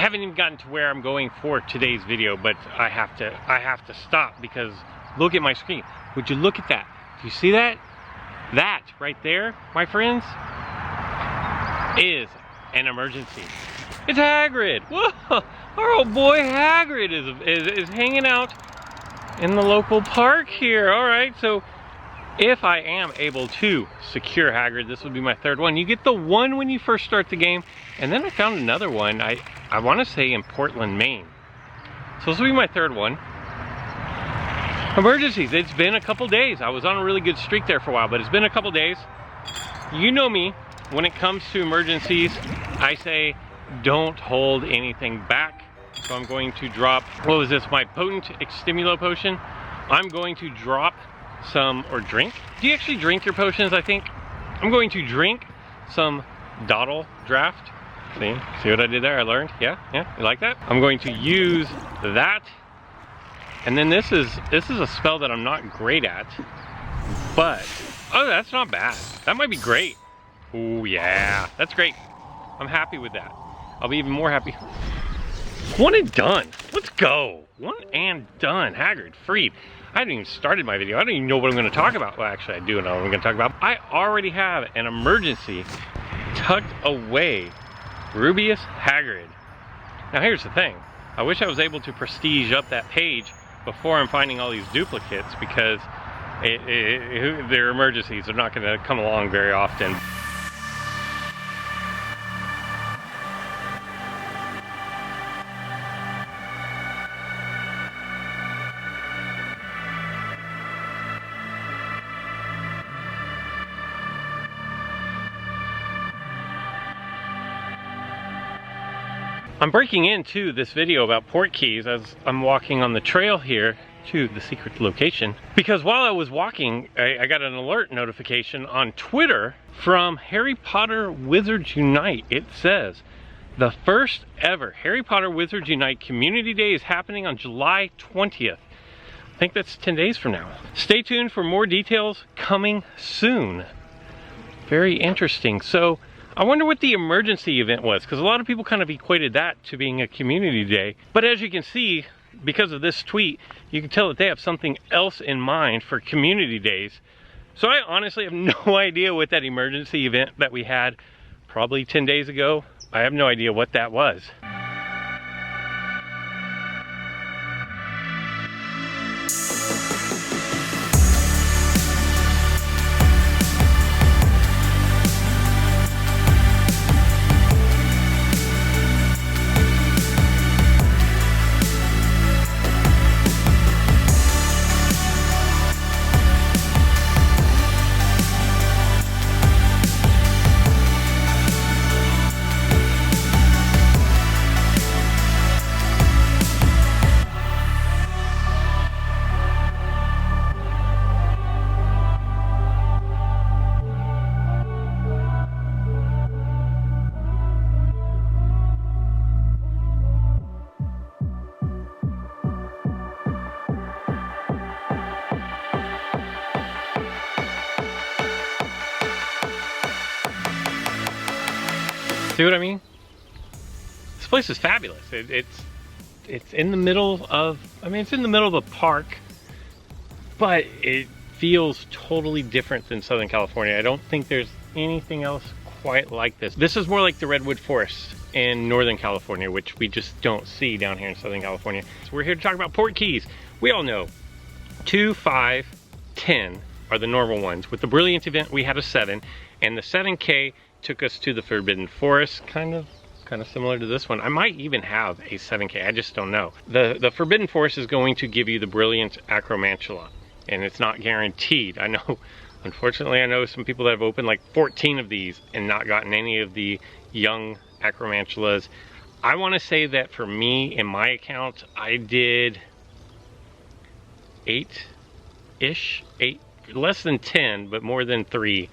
haven't even gotten to where I'm going for today's video, but I have to stop because look at my screen. Would you look at that? Do you see that? That right there, my friends, is an emergency. It's Hagrid. Whoa! Our old boy Hagrid is hanging out in the local park here. All right, so if I am able to secure Hagrid, this will be my third one. You get the one when you first start the game, and then I found another one, I want to say in Portland, Maine. So this will be my third one. Emergencies, it's been a couple days. I was on a really good streak there for a while, but it's been a couple days. You know me, when it comes to emergencies, I say don't hold anything back. So I'm going to drop, what was this, my potent Extimulo potion. I'm going to drop some, or drink? Do you actually drink your potions, I think? I'm going to drink some Dottle Draft. See what I did there? I learned, yeah, you like that? I'm going to use that. And then this is a spell that I'm not great at, but, oh, that's not bad. That might be great. Oh yeah, that's great. I'm happy with that. I'll be even more happy. One and done. Let's go. One and done. Hagrid, freed. I haven't even started my video. I don't even know what I'm going to talk about. Well, actually, I do know what I'm going to talk about. I already have an emergency tucked away. Rubius Hagrid. Now, here's the thing. I wish I was able to prestige up that page before I'm finding all these duplicates, because their emergencies are not going to come along very often. I'm breaking into this video about Portkeys as I'm walking on the trail here to the secret location, because while I was walking, I got an alert notification on Twitter from Harry Potter Wizards Unite. It says, the first ever Harry Potter Wizards Unite Community Day is happening on July 20th. I think that's 10 days from now. Stay tuned for more details coming soon. Very interesting. So, I wonder what the emergency event was, because a lot of people kind of equated that to being a community day. But as you can see, because of this tweet, you can tell that they have something else in mind for community days. So I honestly have no idea what that emergency event that we had probably 10 days ago, I have no idea what that was. See what I mean? This place is fabulous. It's in the middle of, it's in the middle of a park, but it feels totally different than Southern California. I don't think there's anything else quite like this. This is more like the Redwood Forest in Northern California, which we just don't see down here in Southern California. So we're here to talk about Portkeys. We all know 2, 5, 10 are the normal ones. With the Brilliant event, we had a 7, and the 7K took us to the Forbidden Forest, kind of similar to this one. I might even have a 7K, I just don't know. The Forbidden Forest is going to give you the Brilliant Acromantula, and it's not guaranteed. I know, unfortunately, I know some people that have opened like 14 of these and not gotten any of the young Acromantulas. I want to say that for me, in my account, I did 8-ish, 8, less than 10, but more than 3,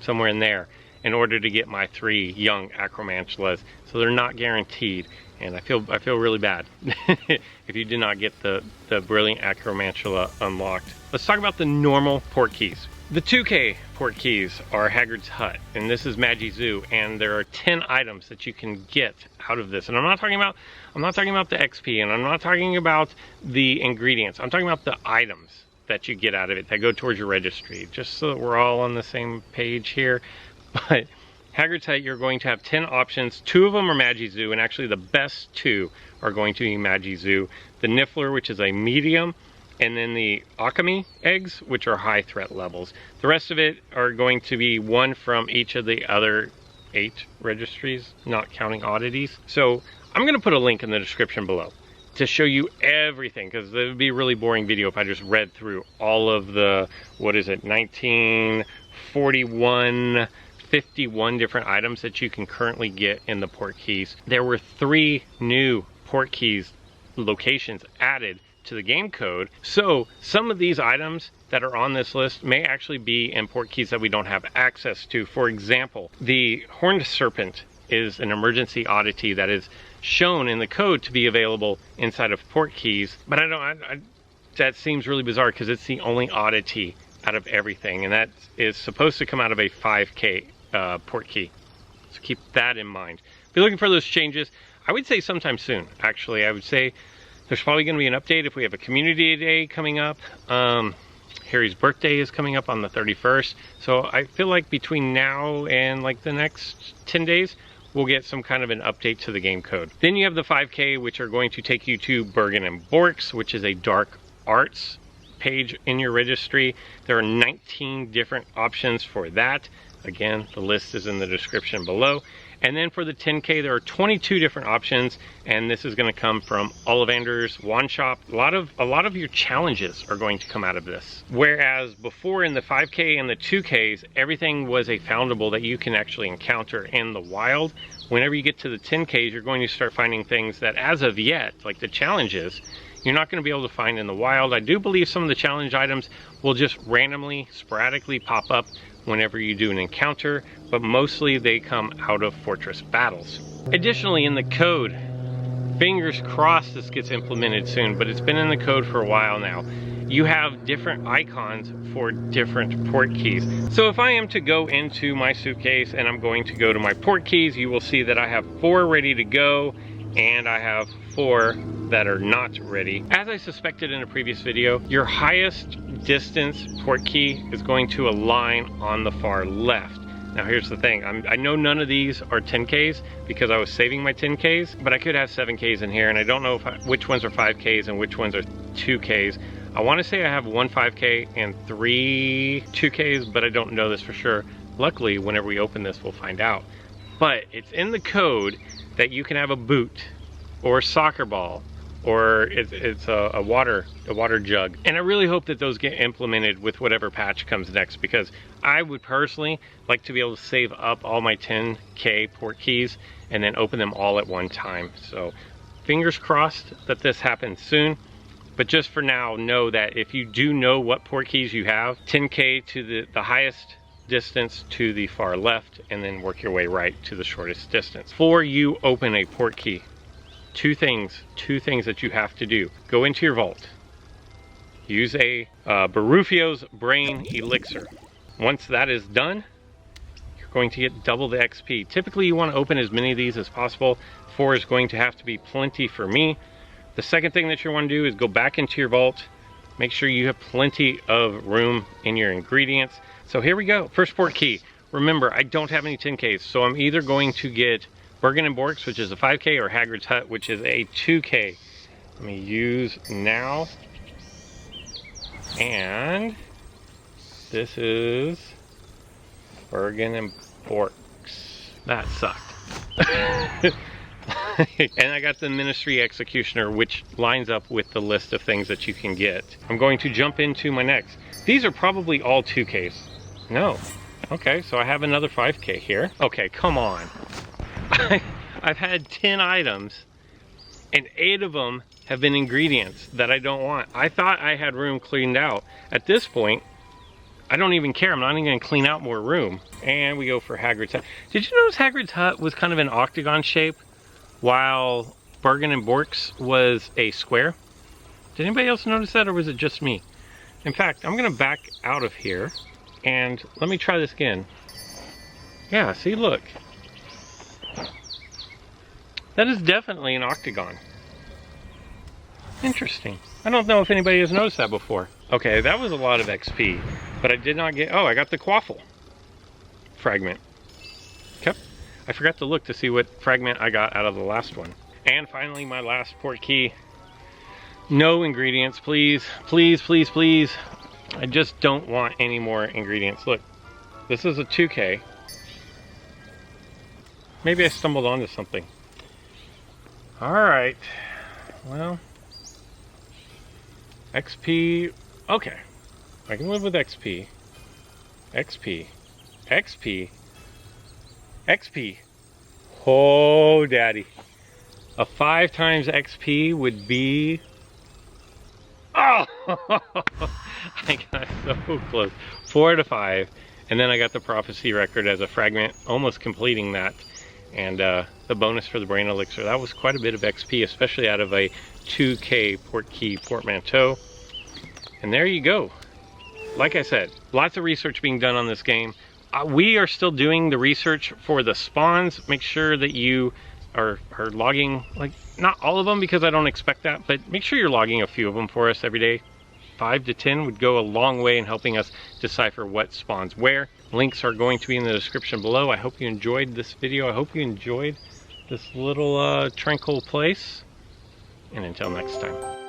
somewhere in there, in order to get my 3 young Acromantulas. So they're not guaranteed, and I feel really bad if you did not get the Brilliant Acromantula unlocked. Let's talk about the normal Portkeys. The 2K Portkeys are Hagrid's Hut, and this is Magi Zoo, and there are 10 items that you can get out of this. And I'm not talking about the XP, and I'm not talking about the ingredients. I'm talking about the items that you get out of it that go towards your registry, just so that we're all on the same page here. But Hagrid's Hut, you're going to have 10 options. 2 of them are Magi Zoo, and actually the best 2 are going to be Magi Zoo. The Niffler, which is a medium, and then the Akami eggs, which are high threat levels. The rest of it are going to be 1 from each of the other 8 registries, not counting oddities. So I'm gonna put a link in the description below to show you everything, because it would be a really boring video if I just read through all of the, 51 different items that you can currently get in the Portkeys. There were 3 new Portkeys locations added to the game code, so some of these items that are on this list may actually be in Portkeys that we don't have access to. For example, the Horned Serpent is an emergency oddity that is shown in the code to be available inside of Portkeys, but that seems really bizarre because it's the only oddity out of everything, and that is supposed to come out of a 5K Portkey. So keep that in mind. If you're looking for those changes, I would say sometime soon. Actually, I would say there's probably going to be an update if we have a community day coming up. Harry's birthday is coming up on the 31st. So I feel like between now and like the next 10 days, we'll get some kind of an update to the game code. Then you have the 5K, which are going to take you to Bergen and Borks, which is a dark arts page in your registry. There are 19 different options for that. Again, the list is in the description below. And then for the 10K, there are 22 different options, and this is going to come from Ollivander's Wand Shop. A lot of your challenges are going to come out of this. Whereas before in the 5K and the 2Ks, everything was a foundable that you can actually encounter in the wild. Whenever you get to the 10Ks, you're going to start finding things that as of yet, like the challenges, you're not going to be able to find in the wild. I do believe some of the challenge items will just randomly, sporadically pop up whenever you do an encounter, but mostly they come out of fortress battles. Additionally, in the code, fingers crossed this gets implemented soon, but it's been in the code for a while now, you have different icons for different Portkeys. So if I am to go into my suitcase and I'm going to go to my Portkeys, you will see that I have 4 ready to go, and I have 4 that are not ready. As I suspected in a previous video, your highest distance Portkey is going to align on the far left. Now here's the thing, I know none of these are 10Ks because I was saving my 10Ks, but I could have 7Ks in here, and I don't know which ones are 5Ks and which ones are 2Ks. I want to say I have 1 5K and 3 2Ks, but I don't know this for sure. Luckily, whenever we open this, we'll find out. But it's in the code that you can have a boot or a soccer ball, or it's a water jug. And I really hope that those get implemented with whatever patch comes next, because I would personally like to be able to save up all my 10K Portkeys and then open them all at one time. So fingers crossed that this happens soon. But just for now, know that if you do know what Portkeys you have, 10K to the highest distance to the far left, and then work your way right to the shortest distance. Before you open a Portkey, two things that you have to do. Go into your vault, use a Barufio's Brain Elixir. Once that is done, you're going to get double the XP. Typically you want to open as many of these as possible. 4 is going to have to be plenty for me. The second thing that you want to do is go back into your vault, make sure you have plenty of room in your ingredients. So here we go, first Portkey. Remember, I don't have any 10Ks, so I'm either going to get Bergen and Borks, which is a 5K, or Hagrid's Hut, which is a 2K. Let me use now. And this is Bergen and Borks. That sucked. And I got the Ministry Executioner, which lines up with the list of things that you can get. I'm going to jump into my next. These are probably all 2Ks. No. Okay, so I have another 5K here. Okay, come on. I've had 10 items, and 8 of them have been ingredients that I don't want. I thought I had room cleaned out. At this point, I don't even care. I'm not even gonna clean out more room. And we go for Hagrid's Hut. Did you notice Hagrid's Hut was kind of an octagon shape, while Bergen and Borks was a square? Did anybody else notice that, or was it just me? In fact, I'm gonna back out of here, And let me try this again. Yeah, see, look. That is definitely an octagon. Interesting. I don't know if anybody has noticed that before. Okay, that was a lot of XP, but I did not get, oh, I got the quaffle fragment. Okay. I forgot to look to see what fragment I got out of the last one. And finally, my last Portkey. No ingredients, please. Please, please, please. I just don't want any more ingredients. Look, this is a 2K. Maybe I stumbled onto something. Alright. Well, XP. Okay. I can live with XP. XP. XP. XP. Oh, daddy. A 5 times XP would be... Oh! I got so close. 4 to 5. And then I got the prophecy record as a fragment, almost completing that. And the bonus for the brain elixir. That was quite a bit of XP, especially out of a 2K Portkey portmanteau. And there you go. Like I said, lots of research being done on this game. We are still doing the research for the spawns. Make sure that you are logging, like, not all of them because I don't expect that, but make sure you're logging a few of them for us every day. 5 to 10 would go a long way in helping us decipher what spawns where. Links are going to be in the description below. I hope you enjoyed this video. I hope you enjoyed this little tranquil place. And until next time.